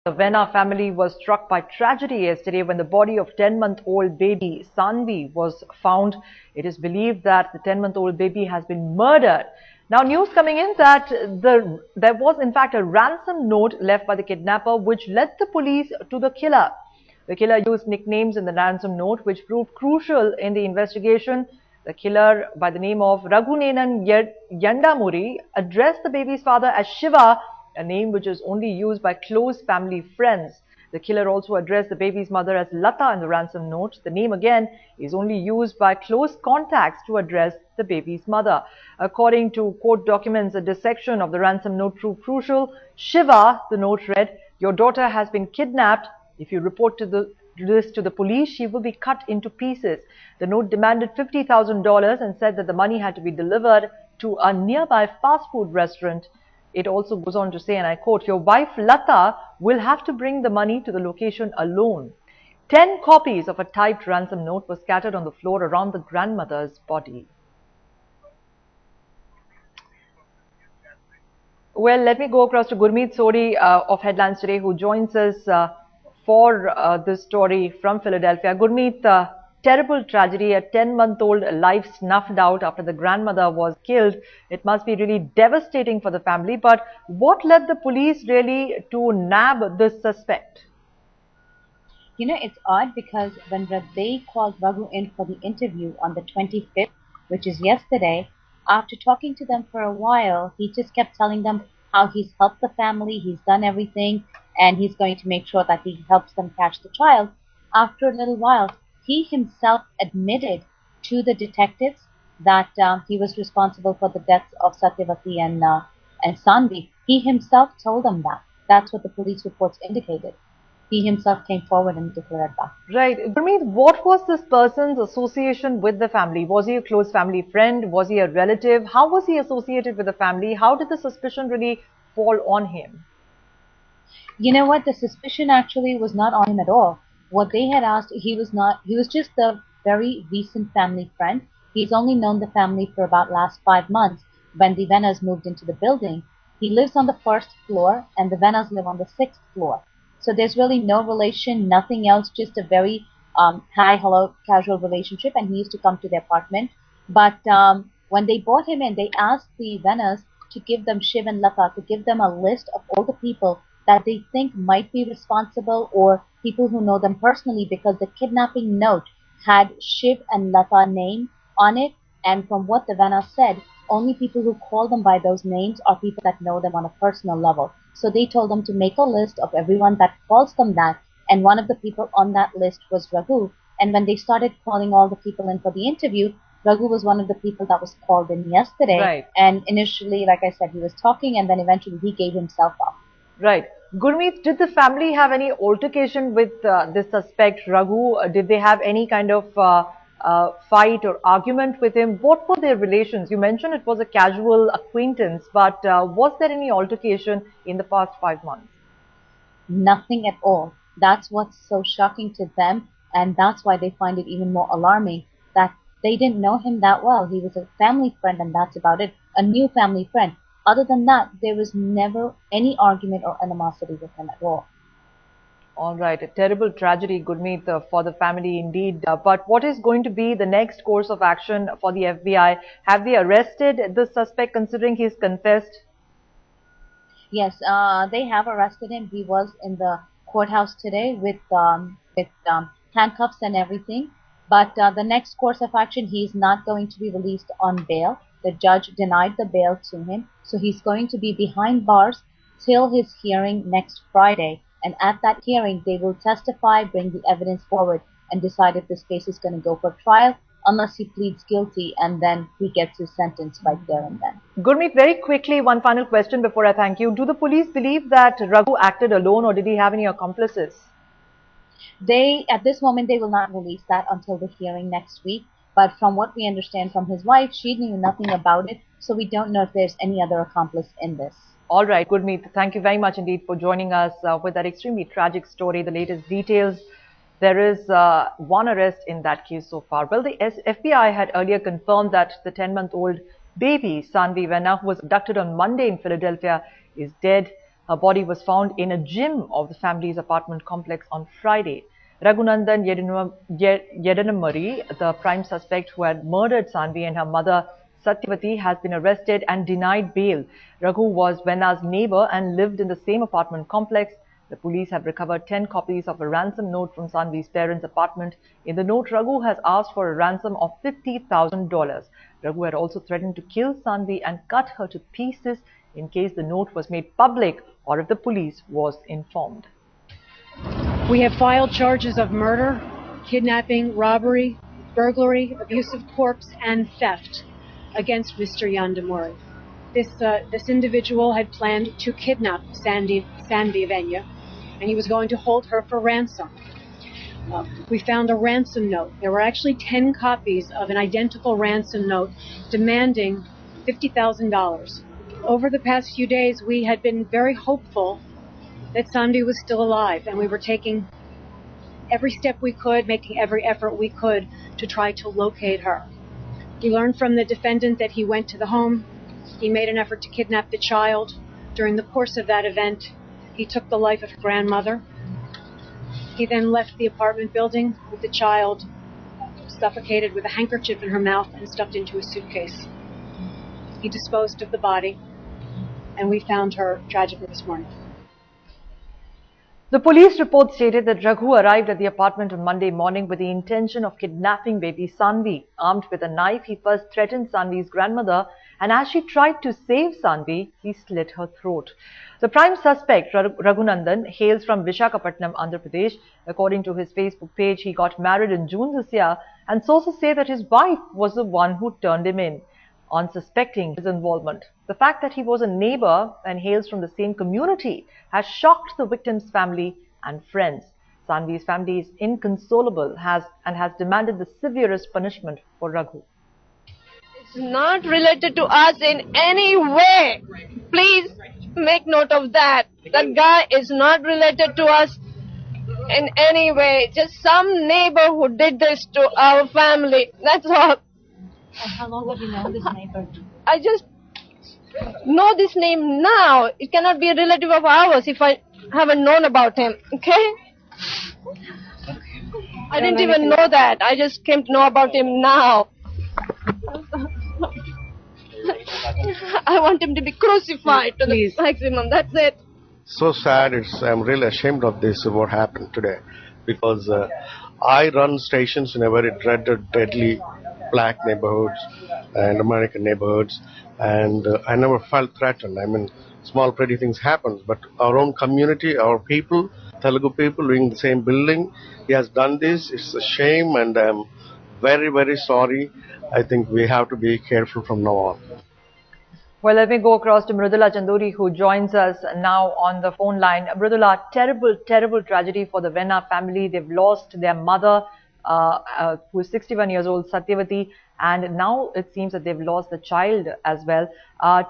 The Venna family was struck by tragedy yesterday when the body of 10-month-old baby Saanvi was found. It is believed that the 10-month-old baby has been murdered. Now, news coming in that there was in fact a ransom note left by the kidnapper which led the police to the killer. The killer used nicknames in the ransom note which proved crucial in the investigation. The killer, by the name of Raghu Yandamuri, addressed the baby's father as Shiva, a name which is only used by close family friends. The killer also addressed the baby's mother as Lata in the ransom note. The name again is only used by close contacts to address the baby's mother. According to court documents, a dissection of the ransom note proved crucial. Shiva, the note read, "Your daughter has been kidnapped. If you report this to the police, she will be cut into pieces." The note demanded $50,000 and said that the money had to be delivered to a nearby fast food restaurant. It also goes on to say, and I quote, "Your wife Lata will have to bring the money to the location alone." 10 copies of a typed ransom note were scattered on the floor around the grandmother's body. Well, let me go across to Gurmeet Sori of Headlines Today, who joins us for this story from Philadelphia. Gurmeet, terrible tragedy, a 10-month-old life snuffed out after the grandmother was killed. It must be really devastating for the family. But what led the police really to nab this suspect? You know, it's odd because when they called Raghu in for the interview on the 25th, which is yesterday, after talking to them for a while, he just kept telling them how he's helped the family, he's done everything, and he's going to make sure that he helps them catch the child. After a little while, he himself admitted to the detectives that he was responsible for the deaths of Satyavati and Saanvi. He himself told them that. That's what the police reports indicated. He himself came forward and declared that. Right. Gurmeet, what was this person's association with the family? Was he a close family friend? Was he a relative? How was he associated with the family? How did the suspicion really fall on him? You know what? The suspicion actually was not on him at all. What they had asked, he was just a very recent family friend. He's only known the family for about last 5 months when the Vennas moved into the building. He lives on the 1st floor and the Vennas live on the 6th floor. So there's really no relation, nothing else, just a very hi, hello, casual relationship. And he used to come to their apartment. But when they brought him in, they asked the Vennas to give them Shiv and Lata, to give them a list of all the people that they think might be responsible or people who know them personally, because the kidnapping note had Shiv and Lata name on it. And from what the Vennas said, only people who call them by those names are people that know them on a personal level. So they told them to make a list of everyone that calls them that, and one of the people on that list was Raghu. And when they started calling all the people in for the interview, Raghu was one of the people that was called in yesterday. Right. And initially, like I said, he was talking, and then eventually he gave himself up. Right. Gurmeet, did the family have any altercation with this suspect, Raghu? Did they have any kind of fight or argument with him? What were their relations? You mentioned it was a casual acquaintance, but was there any altercation in the past 5 months? Nothing at all. That's what's so shocking to them, and that's why they find it even more alarming that they didn't know him that well. He was a family friend, and that's about it. A new family friend. Other than that, there was never any argument or animosity with him at all. All right, a terrible tragedy, Gurmeet, for the family indeed. But what is going to be the next course of action for the FBI? Have they arrested the suspect considering he's confessed? Yes, they have arrested him. He was in the courthouse today with handcuffs and everything. But the next course of action, he's not going to be released on bail. The judge denied the bail to him, so he's going to be behind bars till his hearing next Friday. And at that hearing, they will testify, bring the evidence forward, and decide if this case is going to go for trial, unless he pleads guilty, and then he gets his sentence right there and then. Gurmeet, very quickly, one final question before I thank you. Do the police believe that Raghu acted alone, or did he have any accomplices? At this moment, they will not release that until the hearing next week. But from what we understand from his wife, she knew nothing about it, so we don't know if there's any other accomplice in this. All right, Gurmeet, thank you very much indeed for joining us with that extremely tragic story, the latest details. There is one arrest in that case so far. Well, the FBI had earlier confirmed that the 10-month-old baby, Saanvi Venna, who was abducted on Monday in Philadelphia, is dead. Her body was found in a gym of the family's apartment complex on Friday. Raghunandan Yeddanamuri, the prime suspect who had murdered Saanvi and her mother Satyavati, has been arrested and denied bail. Raghu was Venna's neighbor and lived in the same apartment complex. The police have recovered 10 copies of a ransom note from Saanvi's parents' apartment. In the note, Raghu has asked for a ransom of $50,000. Raghu had also threatened to kill Saanvi and cut her to pieces in case the note was made public or if the police was informed. We have filed charges of murder, kidnapping, robbery, burglary, abuse of corpse, and theft against Mr. Yandamuri. This individual had planned to kidnap Saanvi Venna, and he was going to hold her for ransom. We found a ransom note. There were actually 10 copies of an identical ransom note demanding $50,000. Over the past few days, we had been very hopeful that Saanvi was still alive, and we were taking every step we could, making every effort we could to try to locate her. We learned from the defendant that he went to the home. He made an effort to kidnap the child. During the course of that event, he took the life of her grandmother. He then left the apartment building with the child suffocated with a handkerchief in her mouth and stuffed into a suitcase. He disposed of the body, and we found her tragically this morning. The police report stated that Raghu arrived at the apartment on Monday morning with the intention of kidnapping baby Saanvi. Armed with a knife, he first threatened Saanvi's grandmother, and as she tried to save Saanvi, he slit her throat. The prime suspect, Raghunandan, hails from Visakhapatnam, Andhra Pradesh. According to his Facebook page, he got married in June this year, and sources say that his wife was the one who turned him in. On suspecting his involvement, the fact that he was a neighbor and hails from the same community has shocked the victim's family and friends. Saanvi's family is inconsolable and has demanded the severest punishment for Raghu. It's not related to us in any way. Please make note of that. That guy is not related to us in any way. Just some neighbor who did this to our family. That's all. And how long have you known this neighbor? I just know this name now. It cannot be a relative of ours if I haven't known about him. Okay? I didn't even know that. I just came to know about him now. I want him to be crucified to the maximum. That's it. So sad. I'm really ashamed of this, what happened today. Because I run stations in a very dreaded, deadly black neighborhoods and American neighborhoods, and I never felt threatened. I mean, small petty things happen, but our own community, our people, Telugu people living in the same building, he has done this. It's a shame, and I'm very, very sorry. I think we have to be careful from now on. Well, let me go across to Mridula Chanduri, who joins us now on the phone line. Mridula, terrible, terrible tragedy for the Venna family. They've lost their mother, who is 61 years old, Satyavati, and now it seems that they've lost the child as well.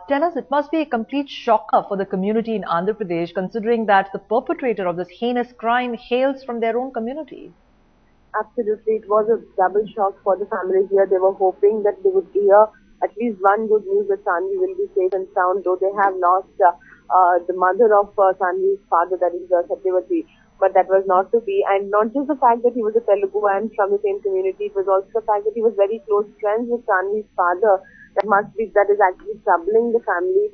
Tell us, it must be a complete shocker for the community in Andhra Pradesh, considering that the perpetrator of this heinous crime hails from their own community. Absolutely, it was a double shock for the families here. They were hoping that they would hear at least one good news that Saanvi will be safe and sound, though they have lost the mother of Saanvi's father, that is Satyavati. But that was not to be, and not just the fact that he was a Telugu and from the same community, it was also the fact that he was very close friends with Saanvi's father. That is actually troubling the family,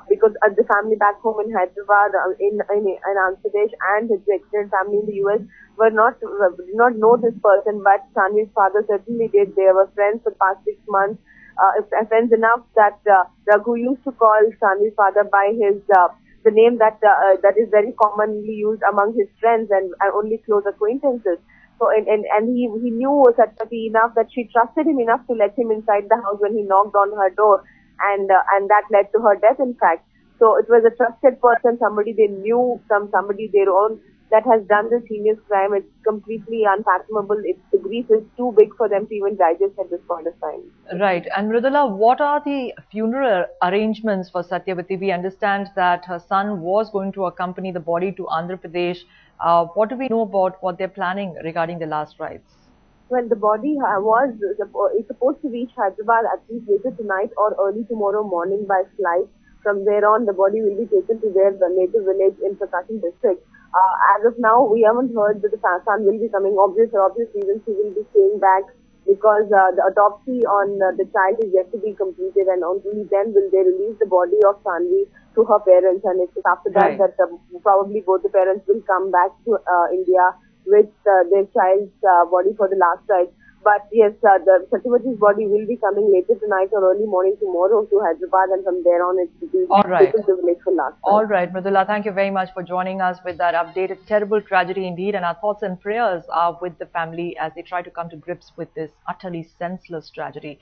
because the family back home in Hyderabad, in Andhra Pradesh, and his extended family in the US did not know this person, but Saanvi's father certainly did. They were friends for the past 6 months. Friends enough that Raghu used to call Saanvi's father by his the name that is very commonly used among his friends and only close acquaintances. So and he knew Satyavati enough that she trusted him enough to let him inside the house when he knocked on her door, and that led to her death, in fact. So it was a trusted person, somebody they knew, somebody their own, that has done this heinous crime. It's completely unfathomable. The grief is too big for them to even digest at this point of time. Right. And Mridula, what are the funeral arrangements for Satyavati? We understand that her son was going to accompany the body to Andhra Pradesh. What do we know about what they're planning regarding the last rites? Well, the body is supposed to reach Hyderabad at least later tonight or early tomorrow morning by flight. from there on, the body will be taken to their native village in Prakasam district. As of now, we haven't heard that the son will be coming. For obvious reasons, he will be staying back because the autopsy on the child is yet to be completed, and only then will they release the body of Saanvi to her parents. And it's after that Right. that probably both the parents will come back to India with their child's body for the last rite. But yes, the Satyavati's body will be coming later tonight or early morning tomorrow to Hyderabad, and from there on it will be All right. taken to the village for last rite. All right, Mridula, thank you very much for joining us with that update. A terrible tragedy indeed, and our thoughts and prayers are with the family as they try to come to grips with this utterly senseless tragedy.